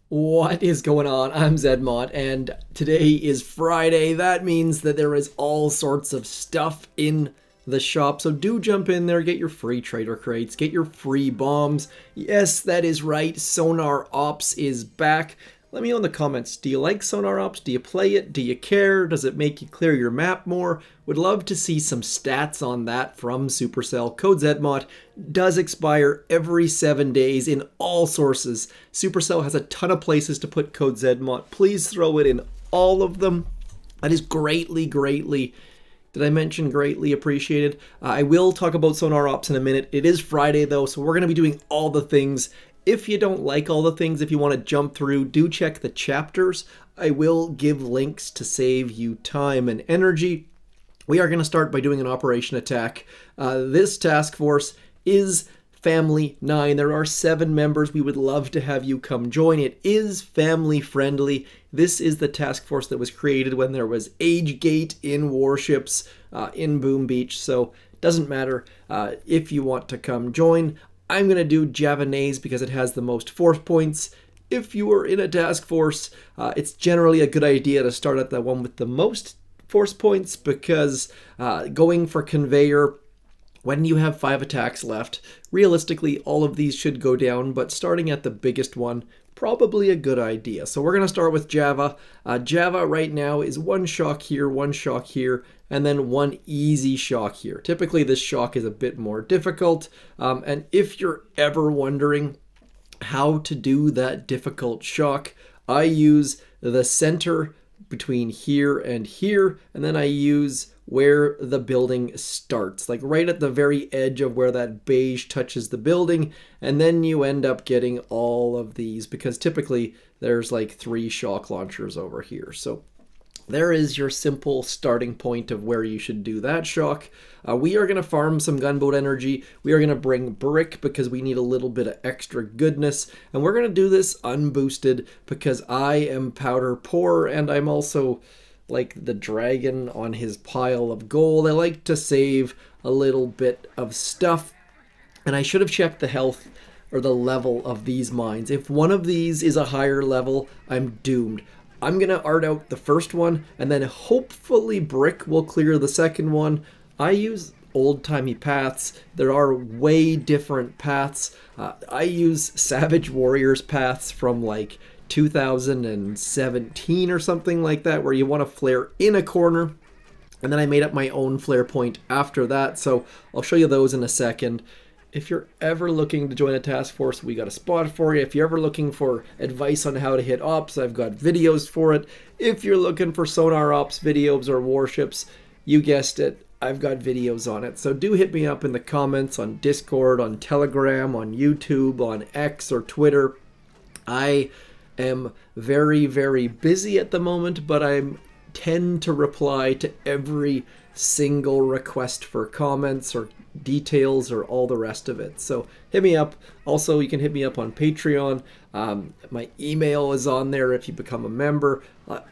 What is going on? I'm zmoT, and today is Friday. That means that there is all sorts of stuff in the shop, so do jump in there, get your free trader crates, get your free bombs. Yes, that is right, Sonar Ops is back. Let me know in the comments, do you like Sonar Ops? Do you play it? Do you care? Does it make you clear your map more? Would love to see some stats on that from Supercell. Code zmoT does expire every 7 days in all sources. Supercell has a ton of places to put code zmoT. Please throw it in all of them. That is greatly, did I mention greatly appreciated? I will talk about Sonar Ops in a minute. It is Friday though, so we're going to be doing all the things. If you don't like all the things, if you want to jump through, do check the chapters. I will give links to save you time and energy. We are going to start by doing an operation attack. This task force is Family 9. There are 7 members. We would love to have you come join. It is family friendly. This is the task force that was created when there was age gate in warships in Boom Beach. So it doesn't matter if you want to come join. I'm going to do Javanaise because it has the most force points. If you are in a task force, it's generally a good idea to start at the one with the most force points because going for conveyor, when you have 5 attacks left, realistically all of these should go down, but starting at the biggest one, probably a good idea. So we're going to start with Java. Java right now is 1 shock here, 1 shock here, and then 1 easy shock here. Typically this shock is a bit more difficult, and if you're ever wondering how to do that difficult shock, I use the center between here, and then I use where the building starts, like right at the very edge of where that beige touches the building, and then you end up getting all of these because typically there's like 3 shock launchers over here. So there is your simple starting point of where you should do that shock. We are going to farm some gunboat energy. We are going to bring brick because we need a little bit of extra goodness. And we're going to do this unboosted because I am powder poor and I'm also like the dragon on his pile of gold. I like to save a little bit of stuff. And I should have checked the health or the level of these mines. If one of these is a higher level, I'm doomed. I'm going to art out the first one, and then hopefully brick will clear the second one. I use old-timey paths. There are way different paths. I use Savage Warriors paths from like 2017 or something like that, where you want to flare in a corner. And then I made up my own flare point after that, so I'll show you those in a second. If you're ever looking to join a task force, we got a spot for you. If you're ever looking for advice on how to hit ops, I've got videos for it. If you're looking for Sonar Ops videos or warships, you guessed it, I've got videos on it. So do hit me up in the comments on Discord, on Telegram, on YouTube, on X or Twitter. I am very, very busy at the moment, but I tend to reply to every single request for comments or details or all the rest of it. So hit me up. Also, you can hit me up on Patreon. My email is on there if you become a member.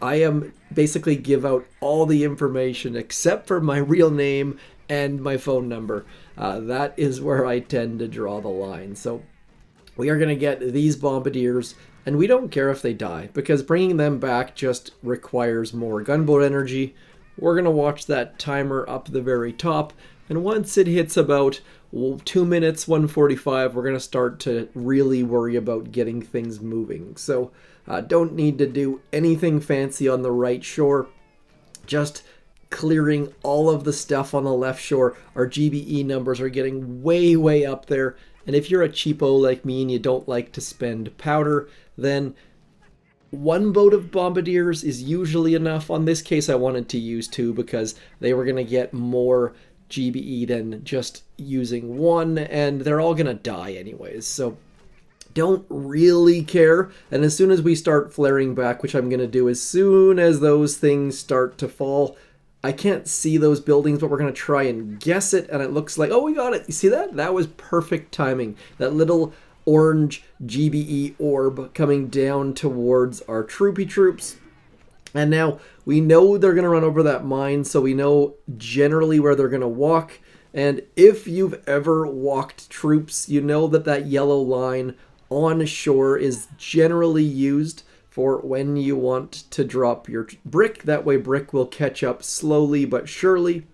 I am basically give out all the information except for my real name and my phone number. That is where I tend to draw the line. So we are going to get these Bombardiers, and we don't care if they die because bringing them back just requires more gunboat energy. We're going to watch that timer up the very top, and once it hits about 2 minutes, 1:45, we're going to start to really worry about getting things moving. So don't need to do anything fancy on the right shore, just clearing all of the stuff on the left shore. Our GBE numbers are getting way, way up there, and if you're a cheapo like me and you don't like to spend powder, then 1 boat of Bombardiers is usually enough. On this case, I wanted to use 2 because they were going to get more GBE than just using 1, and they're all gonna die anyways, so don't really care. And as soon as we start flaring back, which I'm gonna do as soon as those things start to fall, I can't see those buildings, but we're gonna try and guess it, and it looks like, oh, we got it. You see that? That was perfect timing. That little orange GBE orb coming down towards our troopy troops. And now we know they're going to run over that mine, so we know generally where they're going to walk. And if you've ever walked troops, you know that that yellow line on shore is generally used for when you want to drop your brick. That way brick will catch up slowly but surely.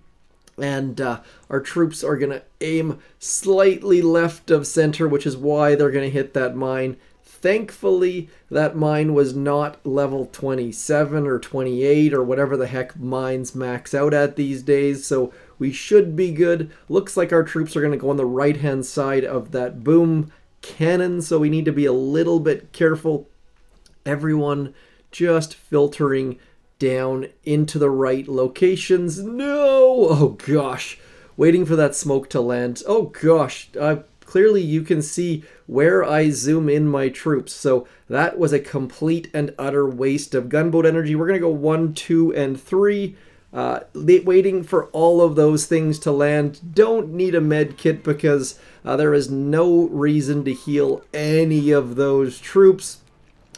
And our troops are going to aim slightly left of center, which is why they're going to hit that mine. Thankfully, that mine was not level 27 or 28 or whatever the heck mines max out at these days, so we should be good. Looks like our troops are going to go on the right-hand side of that boom cannon, so we need to be a little bit careful. Everyone just filtering down into the right locations. No! Oh gosh. Waiting for that smoke to land. Oh gosh. Clearly you can see where I zoom in my troops. So that was a complete and utter waste of gunboat energy. We're going to go 1, 2, and 3. Waiting for all of those things to land. Don't need a med kit because there is no reason to heal any of those troops.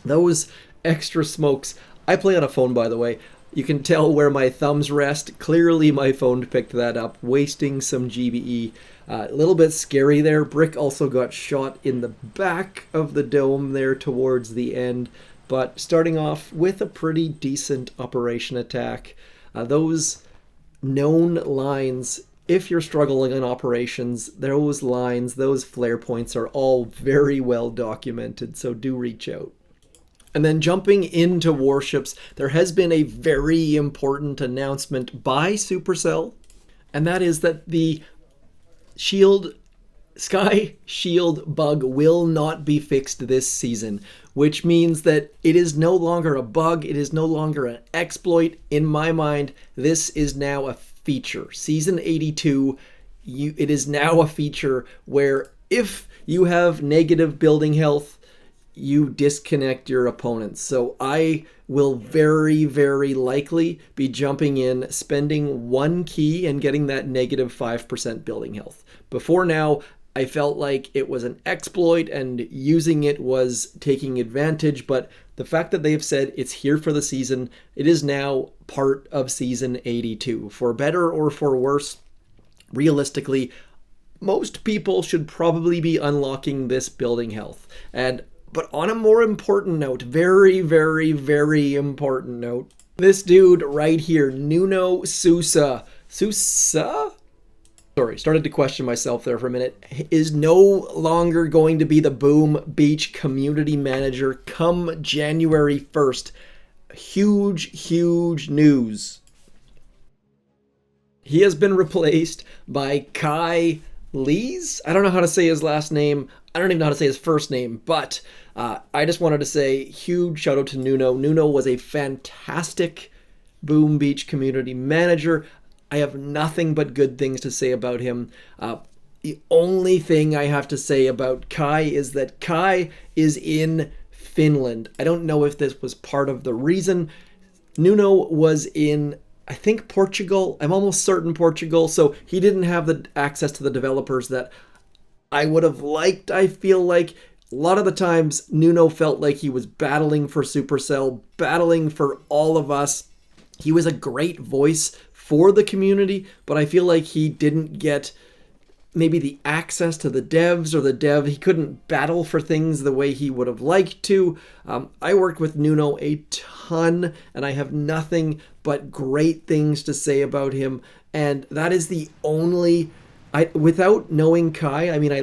Those extra smokes. I play on a phone, by the way. You can tell where my thumbs rest. Clearly my phone picked that up, wasting some GBE. A little bit scary there. Brick also got shot in the back of the dome there towards the end, but starting off with a pretty decent operation attack. Those known lines, if you're struggling on operations, those lines, those flare points are all very well documented, so do reach out. And then jumping into warships, there has been a very important announcement by Supercell, and that is that the Sky Shield bug will not be fixed this season, which means that it is no longer a bug, it is no longer an exploit. In my mind, this is now a feature. Season 82, it is now a feature where if you have negative building health, you disconnect your opponents. So I will very, very likely be jumping in, spending 1 key and getting that negative 5% building health. Before now, I felt like it was an exploit and using it was taking advantage, but the fact that they've said it's here for the season, it is now part of season 82. For better or for worse, realistically, most people should probably be unlocking this building health. But on a more important note, very, very, very important note, this dude right here, Nuno Sousa, started to question myself there for a minute, is no longer going to be the Boom Beach community manager come January 1st. Huge news. He has been replaced by Kai Lees. I don't know how to say his last name. I don't even know how to say his first name, but I just wanted to say huge shout out to Nuno. Nuno was a fantastic Boom Beach community manager. I have nothing but good things to say about him. The only thing I have to say about Kai is that Kai is in Finland. I don't know if this was part of the reason. Nuno was in, I think, Portugal. I'm almost certain Portugal. So he didn't have the access to the developers that I would have liked. I feel like a lot of the times Nuno felt like he was battling for Supercell, battling for all of us. He was a great voice for the community, but I feel like he didn't get maybe the access to the devs or the dev. He couldn't battle for things the way he would have liked to. I worked with Nuno a ton, and I have nothing but great things to say about him. And that is the only, without knowing Kai, I mean, I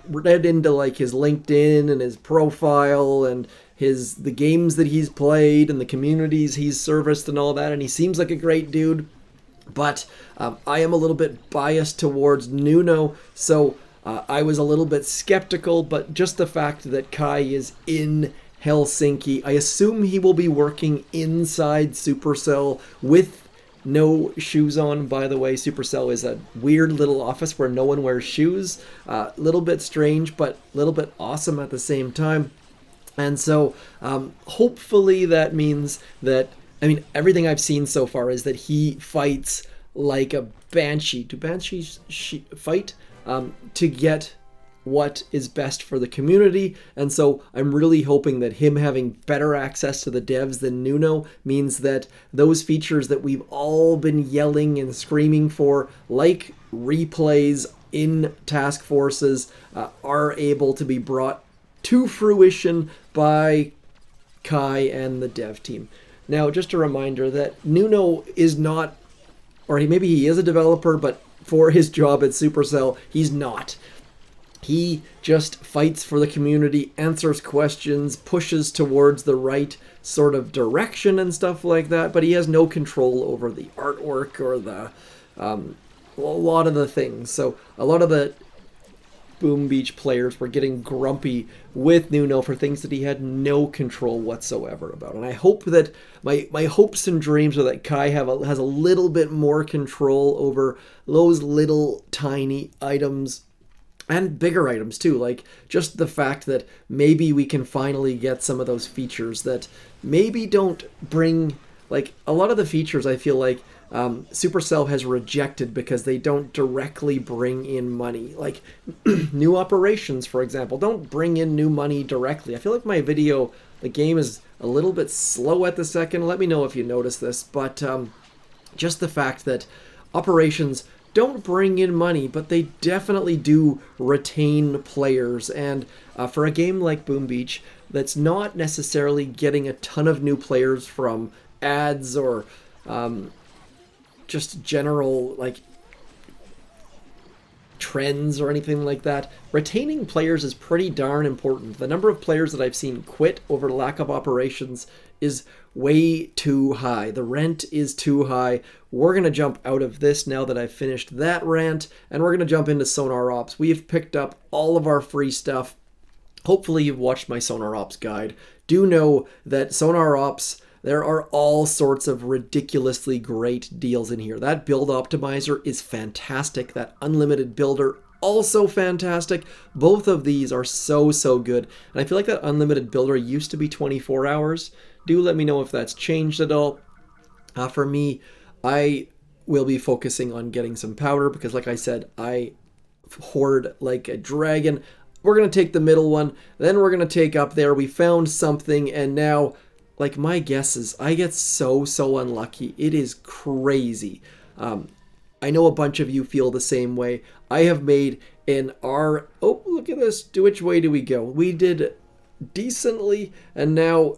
read into like his LinkedIn and his profile and the games that he's played and the communities he's serviced and all that, and he seems like a great dude. But I am a little bit biased towards Nuno, so I was a little bit skeptical, but just the fact that Kai is in Helsinki, I assume he will be working inside Supercell with no shoes on. By the way, Supercell is a weird little office where no one wears shoes. A little bit strange, but a little bit awesome at the same time. And so hopefully that means that, I mean, everything I've seen so far is that he fights like a banshee. Do banshees fight? To get what is best for the community. And so I'm really hoping that him having better access to the devs than Nuno means that those features that we've all been yelling and screaming for, like replays in task forces, are able to be brought to fruition by Kai and the dev team. Now, just a reminder that Nuno is not, or maybe he is a developer, but for his job at Supercell, he's not. He just fights for the community, answers questions, pushes towards the right sort of direction and stuff like that, but he has no control over the artwork or the a lot of the things. So a lot of the Boom Beach players were getting grumpy with Nuno for things that he had no control whatsoever about. And I hope that my hopes and dreams are that Kai has a little bit more control over those little tiny items and bigger items too, like just the fact that maybe we can finally get some of those features that maybe don't bring, like a lot of the features I feel like Supercell has rejected because they don't directly bring in money. Like new operations, for example, don't bring in new money directly. I feel like the game is a little bit slow at the second. Let me know if you notice this, but just the fact that operations don't bring in money, but they definitely do retain players. And for a game like Boom Beach, that's not necessarily getting a ton of new players from ads or just general like trends or anything like that, retaining players is pretty darn important. The number of players that I've seen quit over lack of operations is way too high. The rent is too high. We're going to jump out of this now that I've finished that rant, and we're going to jump into Sonar Ops. We've picked up all of our free stuff. Hopefully you've watched my Sonar Ops guide. Do know that Sonar Ops, there are all sorts of ridiculously great deals in here. That build optimizer is fantastic. That unlimited builder, also fantastic. Both of these are so good. And I feel like that unlimited builder used to be 24 hours. Do let me know if that's changed at all. For me, I will be focusing on getting some powder because like I said, I hoard like a dragon. We're going to take the middle one. Then we're going to take up there. We found something, and now, like, my guess is I get so unlucky. It is crazy. I know a bunch of you feel the same way. I have made oh, look at this. Which way do we go? We did decently, and now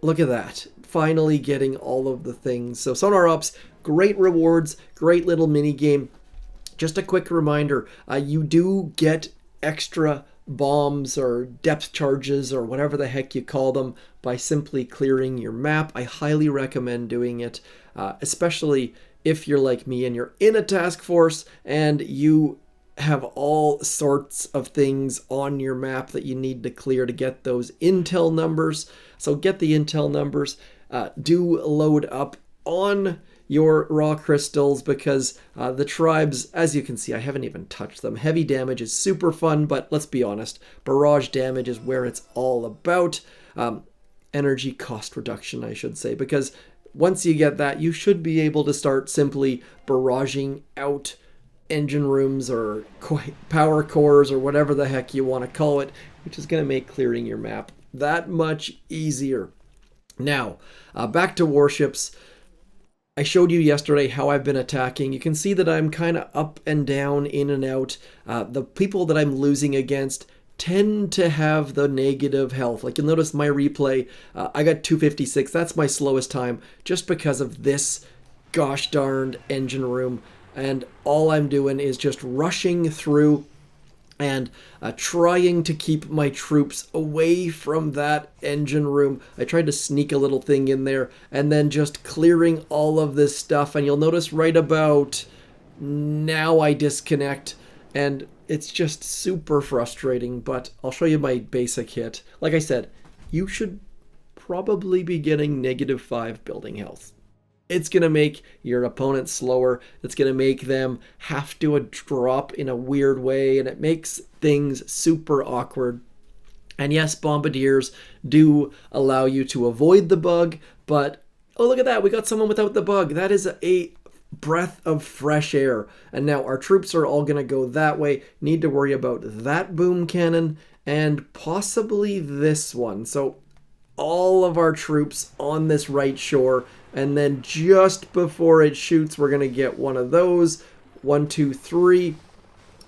look at that. Finally getting all of the things. So Sonar Ops, great rewards, great little mini game. Just a quick reminder, you do get extra bombs or depth charges or whatever the heck you call them by simply clearing your map. I highly recommend doing it, especially if you're like me and you're in a task force and you have all sorts of things on your map that you need to clear to get those intel numbers. So get the intel numbers. Do load up on your raw crystals because the tribes, as you can see, I haven't even touched them. Heavy damage is super fun, but let's be honest, barrage damage is where it's all about. Energy cost reduction, I should say, because once you get that, you should be able to start simply barraging out engine rooms or power cores or whatever the heck you want to call it, which is going to make clearing your map that much easier. Now, back to warships. I showed you yesterday how I've been attacking. You can see that I'm kind of up and down, in and out. The people that I'm losing against tend to have the negative health. Like you'll notice my replay, I got 256. That's my slowest time just because of this gosh darned engine room. And all I'm doing is just rushing through and trying to keep my troops away from that engine room. I tried to sneak a little thing in there and then just clearing all of this stuff. And you'll notice right about now I disconnect and it's just super frustrating, but I'll show you my basic hit. Like I said, you should probably be getting -5 building health. It's going to make your opponent slower. It's going to make them have to drop in a weird way, and it makes things super awkward. And yes, Bombardiers do allow you to avoid the bug, but oh, look at that. We got someone without the bug. That is a breath of fresh air. And now our troops are all going to go that way. Need to worry about that boom cannon and possibly this one. So all of our troops on this right shore. And then just before it shoots, we're going to get one of those. 1, 2, 3.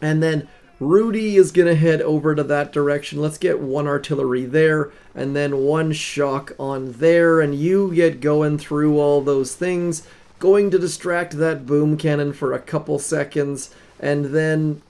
And then Rudy is going to head over to that direction. Let's get one artillery there and then one shock on there. And you get going through all those things. Going to distract that boom cannon for a couple seconds. And then,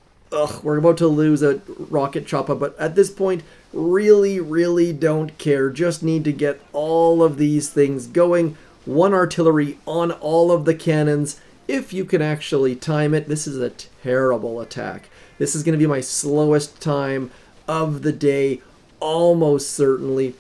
we're about to lose a rocket chopper. But at this point, really don't care. Just need to get all of these things going. One artillery on all of the cannons. If you can actually time it. This is a terrible attack. This is going to be my slowest time of the day, almost certainly,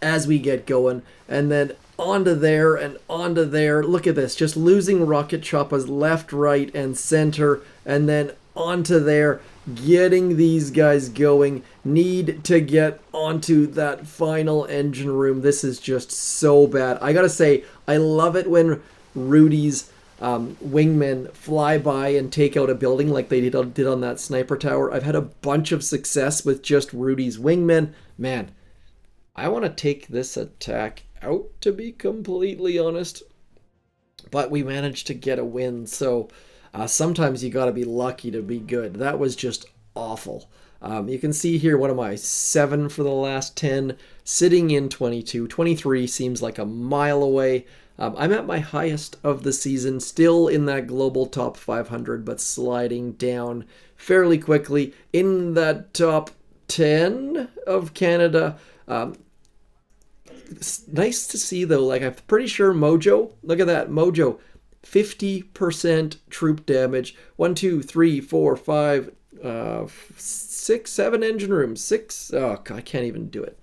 as we get going. And then onto there and onto there. Look at this, just losing rocket choppers left, right, and center. And then onto there, getting these guys going. Need to get onto that final engine room. This is just so bad. I gotta say, I love it when Rudy's wingmen fly by and take out a building like they did on that sniper tower. I've had a bunch of success with just Rudy's wingmen. Man, I want to take this attack out, to be completely honest. But we managed to get a win, so sometimes you got to be lucky to be good. That was just awful. You can see here, what am I, 7 for the last 10, sitting in 22. 23 seems like a mile away. I'm at my highest of the season, still in that global top 500, but sliding down fairly quickly in that top 10 of Canada. It's nice to see, though, like, I'm pretty sure Mojo, look at that, Mojo, 50% troop damage. 1, 2, 3, 4, 5, 6, 7 engine rooms. 6, oh, God, I can't even do it.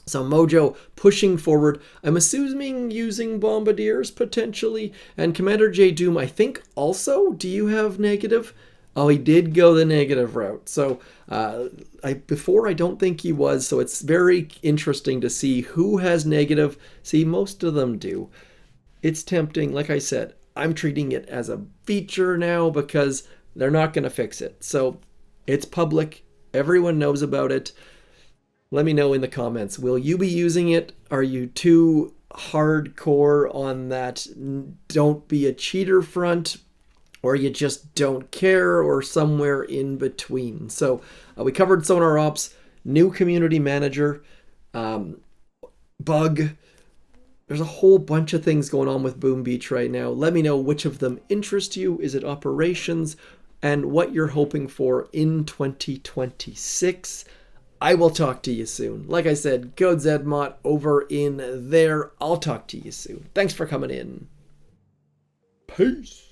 So Mojo pushing forward. I'm assuming using Bombardiers potentially. And Commander J Doom, I think also. Do you have negative? Oh, he did go the negative route. So before I don't think he was. So it's very interesting to see who has negative. See, most of them do. It's tempting. Like I said, I'm treating it as a feature now because they're not going to fix it. So it's public. Everyone knows about it. Let me know in the comments. Will you be using it? Are you too hardcore on that don't be a cheater front? Or you just don't care? Or somewhere in between? So we covered Sonar Ops, new community manager, bug. There's a whole bunch of things going on with Boom Beach right now. Let me know which of them interest you. Is it operations? And what you're hoping for in 2026. I will talk to you soon. Like I said, go zmoT over in there. I'll talk to you soon. Thanks for coming in. Peace.